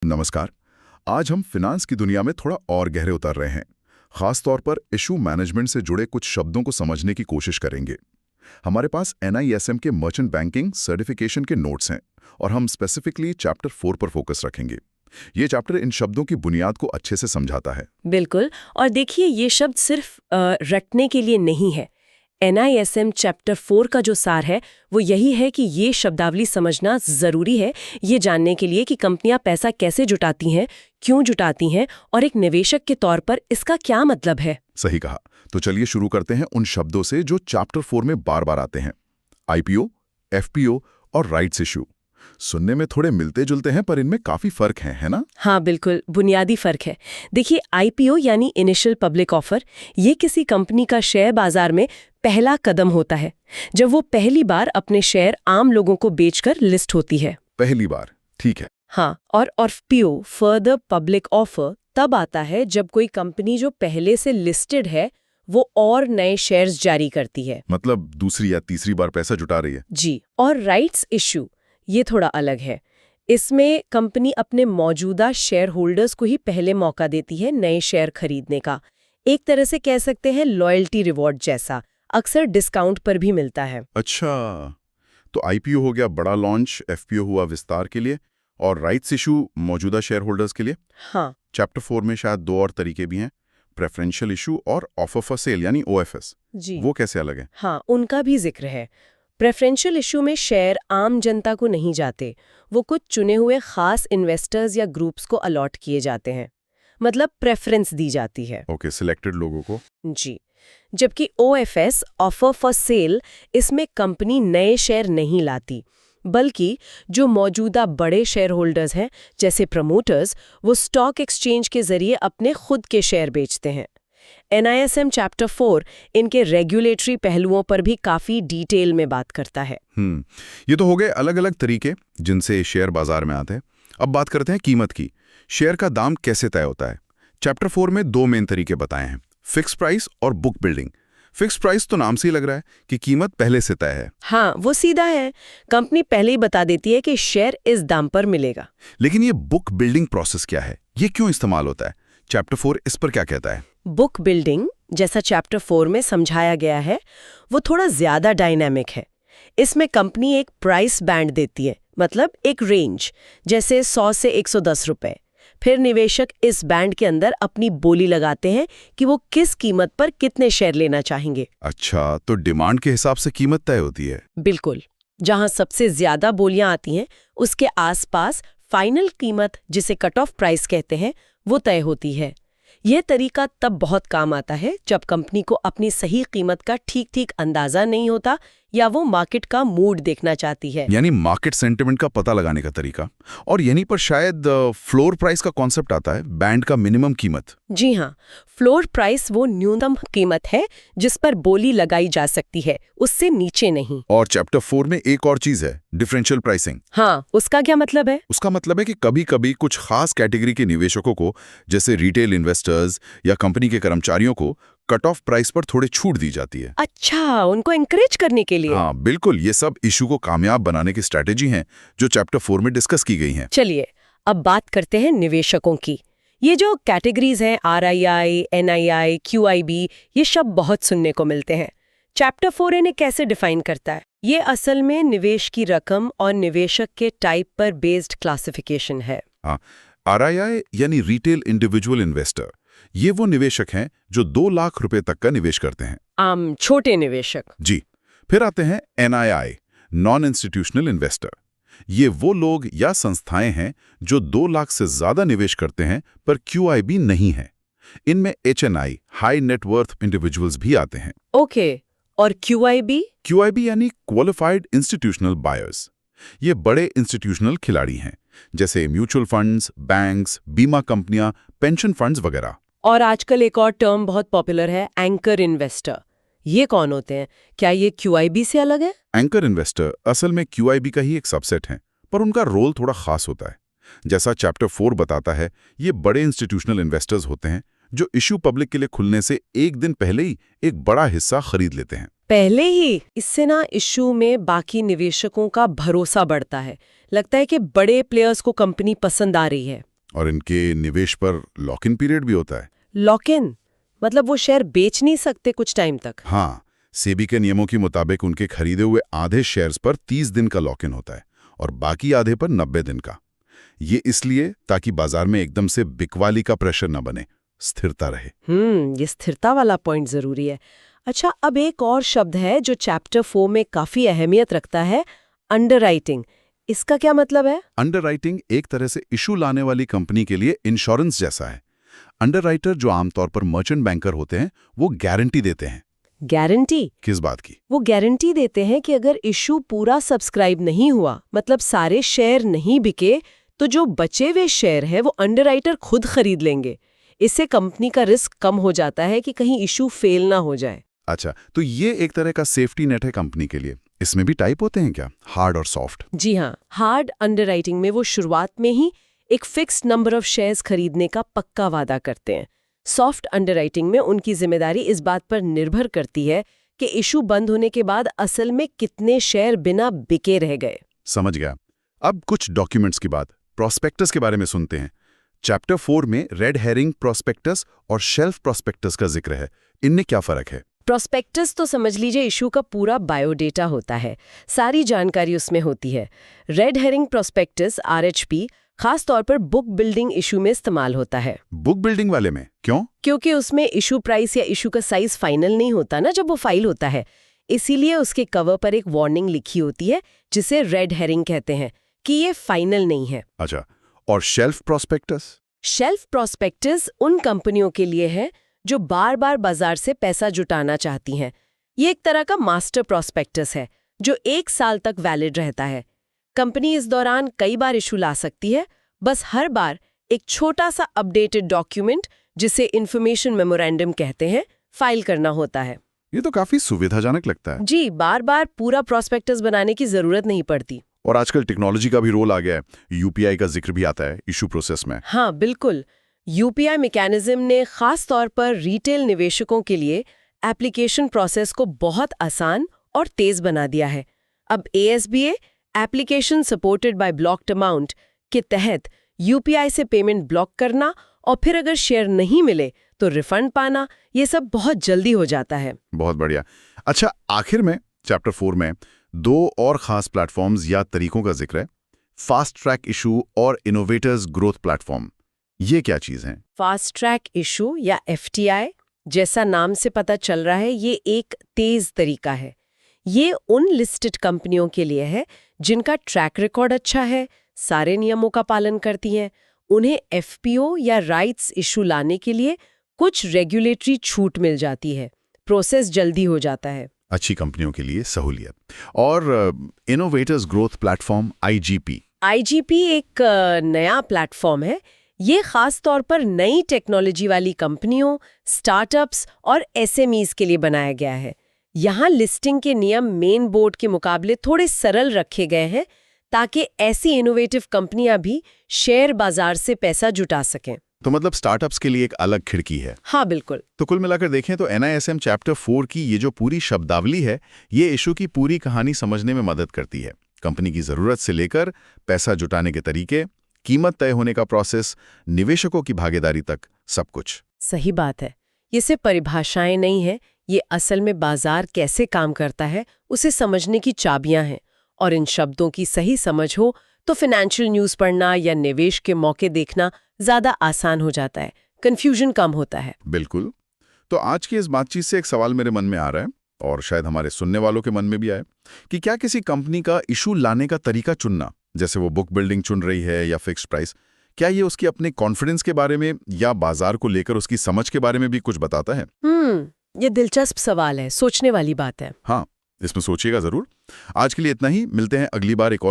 नमस्कार। आज हम फिनांस की दुनिया में थोड़ा और गहरे उतर रहे हैं। खास तौर पर इशू मैनेजमेंट से जुड़े कुछ शब्दों को समझने की कोशिश करेंगे। हमारे पास NISM के मर्चेंट बैंकिंग सर्टिफिकेशन के नोट्स हैं और हम स्पेसिफिकली चैप्टर 4 पर फोकस रखेंगे। ये चैप्टर इन शब्दों की बुनियाद को अच्छे से समझाता है। बिल्कुल। और देखिए, ये शब्द सिर्फ रटने के लिए नहीं है। NISM चैप्टर 4 का जो सार है वो यही है कि ये शब्दावली समझना ज़रूरी है, ये जानने के लिए कि कंपनियां पैसा कैसे जुटाती हैं, क्यों जुटाती हैं और एक निवेशक के तौर पर इसका क्या मतलब है। सही कहा। तो चलिए शुरू करते हैं उन शब्दों से जो चैप्टर 4 में बार बार आते हैं। IPO, FPO और राइट्स इशू। सुनने में थोड़े मिलते जुलते हैं पर इनमें काफी फर्क है ना? हाँ, बिल्कुल बुनियादी फर्क है। देखिए, IPO यानी इनिशियल पब्लिक ऑफर, ये किसी कंपनी का शेयर बाजार में पहला कदम होता है, जब वो पहली बार अपने शेयर आम लोगों को बेचकर लिस्ट होती है। पहली बार, ठीक है। हाँ, और FPO फर्दर पब्लिक ऑफर तब आता है जब कोई कंपनी जो पहले से लिस्टेड है वो और नए शेयर्स जारी करती है। मतलब दूसरी या तीसरी बार पैसा जुटा रही है। जी। और राइट्स इशू ये थोड़ा अलग है। इसमें कंपनी अपने मौजूदा शेयर होल्डर्स को ही पहले मौका देती है नए शेयर खरीदने का। एक तरह से कह सकते हैं लॉयल्टी रिवॉर्ड जैसा, अक्सर डिस्काउंट पर भी मिलता है। अच्छा, तो IPO हो गया बड़ा लॉन्च, FPO हुआ विस्तार के लिए और राइट्स इशू मौजूदा शेयर होल्डर्स के लिए। हाँ चैप्टर 4 में शायद दो और तरीके भी हैं, प्रेफरेंशियल इशू और ऑफर फॉर सेल यानी OFS। जी। वो कैसे अलग है? हाँ, उनका भी जिक्र है। प्रेफरेंशियल इशू में शेयर आम जनता को नहीं जाते, वो कुछ चुने हुए खास इन्वेस्टर्स या ग्रुप्स को अलॉट किए जाते हैं, मतलब प्रेफरेंस दी जाती है। ओके, सिलेक्टेड लोगों को। जी। जबकि OFS ऑफर फॉर सेल, इसमें कंपनी नए शेयर नहीं लाती, बल्कि जो मौजूदा बड़े शेयर होल्डर्स हैं जैसे प्रमोटर्स, वो स्टॉक एक्सचेंज के जरिए अपने खुद के शेयर बेचते हैं। NISM चैप्टर 4 इनके रेगुलेटरी पहलुओं पर भी काफी डिटेल में बात करता है। ये तो हो गए अलग अलग तरीके जिनसे शेयर बाजार में आते हैं। अब बात करते हैं कीमत की। शेयर का दाम कैसे तय होता है? चैप्टर 4 में दो मेन तरीके बताए हैं, फिक्स प्राइस और बुक बिल्डिंग। फिक्स प्राइस तो नाम से ही लग रहा है कि कीमत पहले से तय है। हाँ, वो सीधा है। कंपनी पहले ही बता देती है कि शेयर इस दाम पर मिलेगा। लेकिन ये बुक बिल्डिंग प्रोसेस क्या है? ये क्यों इस्तेमाल होता है? चैप्टर 4 इस पर क्या कहता है? बुक बिल्डिंग, जैसा चैप्टर 4 में समझाया गया है, वो थोड़ा ज्यादा डायनामिक है। इसमें कंपनी एक प्राइस बैंड देती है, मतलब एक रेंज, जैसे 100 से 110 रुपए। फिर निवेशक इस बैंड के अंदर अपनी बोली लगाते हैं कि वो किस कीमत पर कितने शेयर लेना चाहेंगे। अच्छा, तो डिमांड के हिसाब से कीमत तय होती है। बिल्कुल। जहां सबसे ज्यादा बोलियां आती हैं, उसके आसपास फाइनल कीमत, जिसे कट ऑफ प्राइस कहते हैं, वो तय होती है। यह तरीका तब बहुत काम आता है जब कंपनी को अपनी सही कीमत का ठीक अंदाजा नहीं होता या वो मार्केट का मूड देखना चाहती है। यानी मार्केट सेंटिमेंट का पता लगाने का तरीका। और यहीं पर शायद फ्लोर प्राइस का कॉन्सेप्ट आता है, बैंड का मिनिमम कीमत। जी हाँ, फ्लोर प्राइस वो न्यूनतम कीमत है जिस पर बोली लगाई जा सकती है, उससे नीचे नहीं। और चैप्टर 4 में एक और चीज है, डिफरेंशियल प्राइसिंग। हाँ, उसका क्या मतलब है? उसका मतलब है कि कभी-कभी कुछ खास कैटेगरी के निवेशकों को, जैसे रिटेल इन्वेस्टर्स या कंपनी के कर्मचारियों को, कट ऑफ प्राइस पर थोड़ी छूट दी जाती है। अच्छा, उनको एनकरेज करने के लिए। हाँ बिल्कुल, ये सब इशू को कामयाब बनाने की स्ट्रैटेजी हैं जो चैप्टर 4 में डिस्कस की गई हैं। चलिए अब बात करते हैं निवेशकों की। ये जो कैटेगरीज हैं, RII, NII, QIB, ये शब्द बहुत सुनने को मिलते हैं। चैप्टर 4 इन्हें कैसे डिफाइन करता है? ये असल में निवेश की रकम और निवेशक के टाइप पर बेस्ड क्लासिफिकेशन है। हाँ, RII यानी रिटेल इंडिविजुअल इन्वेस्टर, ये वो निवेशक हैं जो 2 लाख रुपए तक का निवेश करते हैं। आम छोटे निवेशक। जी। फिर आते हैं NII, नॉन इंस्टीट्यूशनल इन्वेस्टर। ये वो लोग या संस्थाएं हैं जो 2 लाख से ज्यादा निवेश करते हैं पर QIB नहीं है। इनमें HNI, high net worth individuals भी आते हैं। ओके, और QIB? QIB यानी क्वालिफाइड इंस्टीट्यूशनल बायर्स। ये बड़े इंस्टीट्यूशनल खिलाड़ी हैं, जैसे म्यूचुअल फंड्स, बैंक्स, बीमा कंपनियां, पेंशन फंड्स वगैरह। और आजकल एक और टर्म बहुत पॉपुलर है, एंकर इन्वेस्टर। ये कौन होते हैं? क्या ये QIB से अलग है? एंकर इन्वेस्टर असल में QIB का ही एक सबसेट है, पर उनका रोल थोड़ा खास होता है। जैसा चैप्टर 4 बताता है, ये बड़े इंस्टीट्यूशनल इन्वेस्टर्स होते हैं जो इशू पब्लिक के लिए खुलने से एक दिन पहले ही एक बड़ा हिस्सा खरीद लेते हैं। पहले ही? इससे ना इशू में बाकी निवेशकों का भरोसा बढ़ता है। लगता है कि बड़े प्लेयर्स को कंपनी पसंद आ रही है। और इनके निवेश पर लॉक इन पीरियड भी होता है। लॉक इन मतलब वो शेयर बेच नहीं सकते कुछ टाइम तक? हाँ, सेबी के नियमों के मुताबिक उनके खरीदे हुए आधे शेयर्स पर 30 दिन का लॉक इन होता है और बाकी आधे पर 90 दिन का। ये इसलिए ताकि बाजार में एकदम से बिकवाली का प्रेशर न बने, स्थिरता रहे। ये स्थिरता वाला पॉइंट जरूरी है। अच्छा, अब एक और शब्द है जो चैप्टर 4 में काफी अहमियत रखता है, अंडरराइटिंग। इसका क्या मतलब है? अंडरराइटिंग एक तरह से इशू लाने वाली कंपनी के लिए इंश्योरेंस जैसा है। अंडरराइटर, जो आमतौर पर मर्चेंट बैंकर होते हैं, वो गारंटी देते हैं। गारंटी? किस बात की? वो गारंटी देते हैं कि अगर इशू पूरा सब्सक्राइब नहीं हुआ, मतलब सारे शेयर नहीं बिके, तो जो बचे हुए शेयर है वो अंडरराइटर खुद खरीद लेंगे। इससे कंपनी का रिस्क कम हो जाता है कि कहीं इशू फेल ना हो जाए। अच्छा, तो ये एक तरह का सेफ्टी नेट है कंपनी के लिए। इसमें भी टाइप होते हैं क्या, हार्ड और सॉफ्ट? जी हाँ, हार्ड अंडरराइटिंग में वो शुरुआत में ही एक फिक्स्ड नंबर ऑफ शेयर्स खरीदने का पक्का वादा करते हैं। सॉफ्ट अंडरराइटिंग में उनकी जिम्मेदारी इस बात पर निर्भर करती है कि इशू बंद होने के बाद असल में कितने शेयर बिना बिके रह गए। समझ गया। अब कुछ डॉक्यूमेंट्स की बात, प्रोस्पेक्टस के बारे में सुनते हैं। चैप्टर 4 में रेड हेरिंग प्रोस्पेक्टस और शेल्फ प्रोस्पेक्टस का जिक्र है। इनमें क्या फर्क है? प्रोस्पेक्टस तो समझ लीजिए इशू का पूरा बायोडेटा होता है, सारी जानकारी उसमें होती है। रेड हेरिंग प्रोस्पेक्टस RHP खास तौर पर बुक बिल्डिंग इशू में इस्तेमाल होता है। बुक बिल्डिंग वाले में क्यों? क्योंकि उसमें इशू प्राइस या इशू का साइज फाइनल नहीं होता ना जब वो फाइल होता है, इसीलिए उसके कवर पर एक वार्निंग लिखी होती है जिसे रेड हेरिंग कहते हैं कि ये फाइनल नहीं है। अच्छा, और शेल्फ प्रोस्पेक्टस? शेल्फ प्रोस्पेक्टस उन कंपनियों के लिए है जो बार बार बाजार से पैसा जुटाना चाहती हैं। ये एक तरह का मास्टर प्रोस्पेक्टस है जो 1 साल तक वैलिड रहता है। कंपनी इस दौरान कई बार इशू ला सकती है, बस हर बार एक छोटा सा अपडेटेड डॉक्यूमेंट, जिसे इन्फॉर्मेशन मेमोरेंडम कहते हैं, फाइल करना होता है। ये तो काफी सुविधाजनक लगता है। जी, बार बार पूरा प्रोस्पेक्टस बनाने की जरूरत नहीं पड़ती। और आजकल टेक्नोलॉजी का भी रोल आ गया है। UPI का जिक्र भी आता है इशू प्रोसेस में। हाँ बिल्कुल, UPI मैकेनिज्म ने खास तौर पर रिटेल निवेशकों के लिए एप्लीकेशन प्रोसेस को बहुत आसान और तेज बना दिया है। अब ASBA application supported by blocked amount के तहत UPI से पेमेंट ब्लॉक करना और फिर अगर शेयर नहीं मिले तो रिफंड पाना, ये सब बहुत जल्दी हो जाता है। बहुत बढ़िया। अच्छा, आखिर में चैप्टर 4 में 2 और खास प्लेटफॉर्म्स या तरीकों का जिक्र है, फास्ट ट्रैक इशू और इनोवेटर्स ग्रोथ प्लेटफॉर्म। ये क्या चीज है? फास्ट ट्रैक इशू या FTI, जैसा नाम से पता चल रहा है, ये एक तेज तरीका है। ये उन लिस्टेड कंपनियों के लिए है जिनका ट्रैक रिकॉर्ड अच्छा है, सारे नियमों का पालन करती हैं। उन्हें FPO या राइट्स इशू लाने के लिए कुछ रेगुलेटरी छूट मिल जाती है, प्रोसेस जल्दी हो जाता है। अच्छी कंपनियों के लिए सहूलियत। और इनोवेटर्स ग्रोथ प्लेटफॉर्म IGP एक नया प्लेटफॉर्म है। ये खास तौर पर नई टेक्नोलॉजी वाली कंपनियों, स्टार्टअप्स और SMEs के लिए बनाया गया है। यहाँ लिस्टिंग के नियम मेन बोर्ड के मुकाबले थोड़े सरल रखे गए हैं ताकि ऐसी इनोवेटिव कंपनियां भी शेयर बाजार से पैसा जुटा सकें। तो मतलब स्टार्टअप्स के लिए एक अलग खिड़की है। हाँ बिल्कुल। तो कुल मिलाकर देखें तो NISM चैप्टर 4 की ये जो पूरी शब्दावली है, ये इशू की पूरी कहानी समझने में मदद करती है। कंपनी की जरूरत से लेकर पैसा जुटाने के तरीके, कीमत तय होने का प्रोसेस, निवेशकों की भागीदारी तक, सब कुछ। सही बात है। ये सिर्फ परिभाषाएं नहीं है, ये असल में बाजार कैसे काम करता है उसे समझने की चाबियां हैं। और इन शब्दों की सही समझ हो तो फाइनेंशियल न्यूज़ पढ़ना या निवेश के मौके देखना ज़्यादा आसान हो जाता है, कंफ्यूजन कम होता है। बिल्कुल। तो आज की इस बातचीत से एक सवाल मेरे मन में आ रहा है, और शायद हमारे सुनने वालों के मन में भी आए, कि क्या किसी कंपनी का इशू लाने का तरीका चुनना, जैसे वो बुक बिल्डिंग चुन रही है या फिक्स्ड प्राइस, क्या ये उसकी अपने कॉन्फिडेंस के बारे में या बाजार को लेकर उसकी समझ के बारे में भी कुछ बताता है? ये दिलचस्प सवाल है, सोचने वाली बात है। हाँ, इसमें सोचिएगा जरूर। आज के लिए इतना ही, मिलते हैं अगली बार एक और